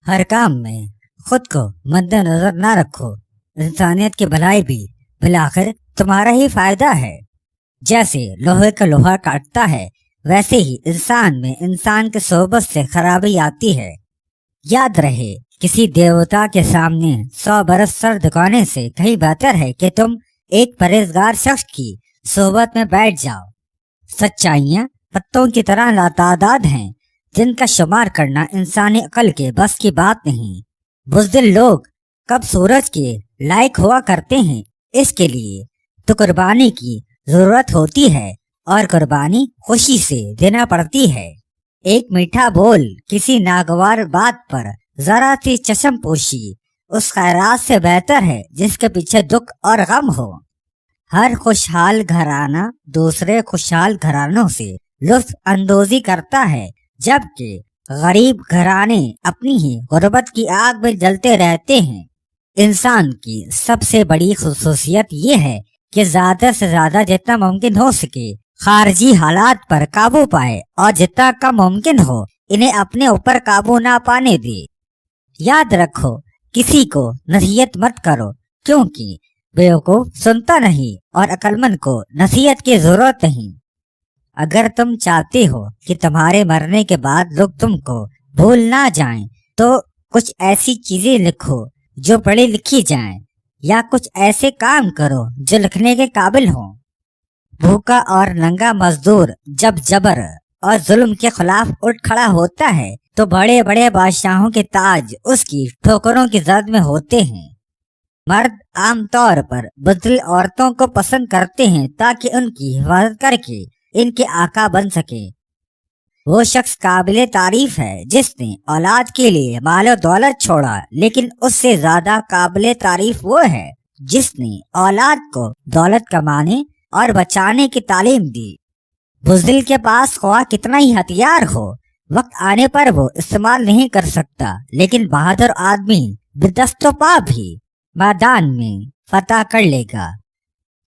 हर काम में खुद को मद्देनजर ना रखो। इंसानियत की भलाई भी बिलाखिर तुम्हारा ही फायदा है। जैसे लोहे का लोहा काटता है, वैसे ही इंसान में इंसान की सोबत से खराबी आती है। याद रहे, किसी देवता के सामने 100 बरस सर झुकाने से कहीं बेहतर है कि तुम एक परहेजगार शख्स की सोबत में बैठ जाओ। सच्चाइयाँ पत्तों की तरह लातादाद हैं, जिनका शुमार करना इंसानी अकल के बस की बात नहीं। बुज़दिल लोग कब सूरज के लायक हुआ करते हैं, इसके लिए तो कुर्बानी की जरूरत होती है, और कुर्बानी खुशी से देना पड़ती है। एक मीठा बोल, किसी नागवार बात पर जरा सी चश्म पोशी उस खैरात से बेहतर है जिसके पीछे दुख और गम हो। हर खुशहाल घराना दूसरे खुशहाल घरानों से लुत्फ अंदोजी करता है, जबकि गरीब घराने अपनी ही गुर्बत की आग में जलते रहते हैं। इंसान की सबसे बड़ी खुसूसियत ये है कि ज्यादा से ज्यादा जितना मुमकिन हो सके खारजी हालात पर काबू पाए, और जितना कम मुमकिन हो इन्हें अपने ऊपर काबू ना पाने दे। याद रखो, किसी को नसीहत मत करो, क्योंकि बेवकूफ सुनता नहीं और अक्लमंद को नसीहत की जरूरत नहीं। अगर तुम चाहते हो कि तुम्हारे मरने के बाद लोग तुमको भूल ना जाएं, तो कुछ ऐसी चीजें लिखो जो पढ़ी लिखी जाएं, या कुछ ऐसे काम करो जो लिखने के काबिल हो। भूखा और नंगा मजदूर जब जबर और जुल्म के खिलाफ उठ खड़ा होता है, तो बड़े बड़े बादशाहों के ताज उसकी ठोकरों की जद में होते हैं। मर्द आमतौर पर बुज़दिल औरतों को पसंद करते हैं ताकि उनकी हिफाजत करके इनके आका बन सके। वो शख्स काबिले तारीफ है जिसने औलाद के लिए माल और दौलत छोड़ा, लेकिन उससे ज्यादा काबिले तारीफ वो है जिसने औलाद को दौलत कमाने और बचाने की तालीम दी। बुज़दिल के पास ख्वाह कितना ही हथियार हो, वक्त आने पर वो इस्तेमाल नहीं कर सकता, लेकिन बहादुर आदमी बिदस्तो पा भी मैदान में फतह कर लेगा।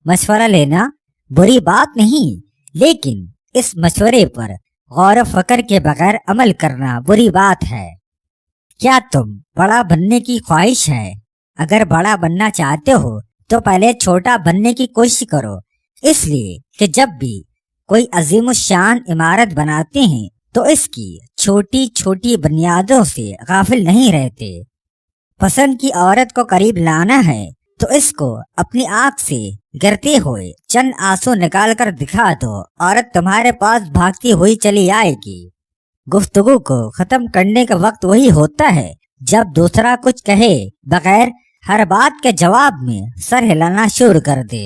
मशवरा लेना बुरी बात नहीं, लेकिन इस मशवरे पर गौर फकर के बगैर अमल करना बुरी बात है। क्या तुम बड़ा बनने की ख्वाहिश है? अगर बड़ा बनना चाहते हो तो पहले छोटा बनने की कोशिश करो, इसलिए कि जब भी कोई अजीम शान इमारत बनाते हैं तो इसकी छोटी छोटी बुनियादों से गाफिल नहीं रहते। पसंद की औरत को करीब लाना है तो इसको अपनी आंख से गिरते हुए चंद आंसू निकाल कर दिखा दो, औरत तुम्हारे पास भागती हुई चली आएगी। गुफ्तगू को खत्म करने का वक्त वही होता है जब दूसरा कुछ कहे बगैर हर बात के जवाब में सर हिलाना शुरू कर दे।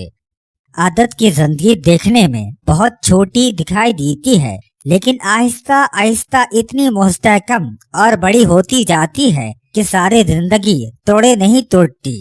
आदत की जिंदगी देखने में बहुत छोटी दिखाई देती है, लेकिन आहिस्ता आहिस्ता इतनी मुस्तहकम और बड़ी होती जाती है कि सारी जिंदगी तोड़े नहीं तोड़ती।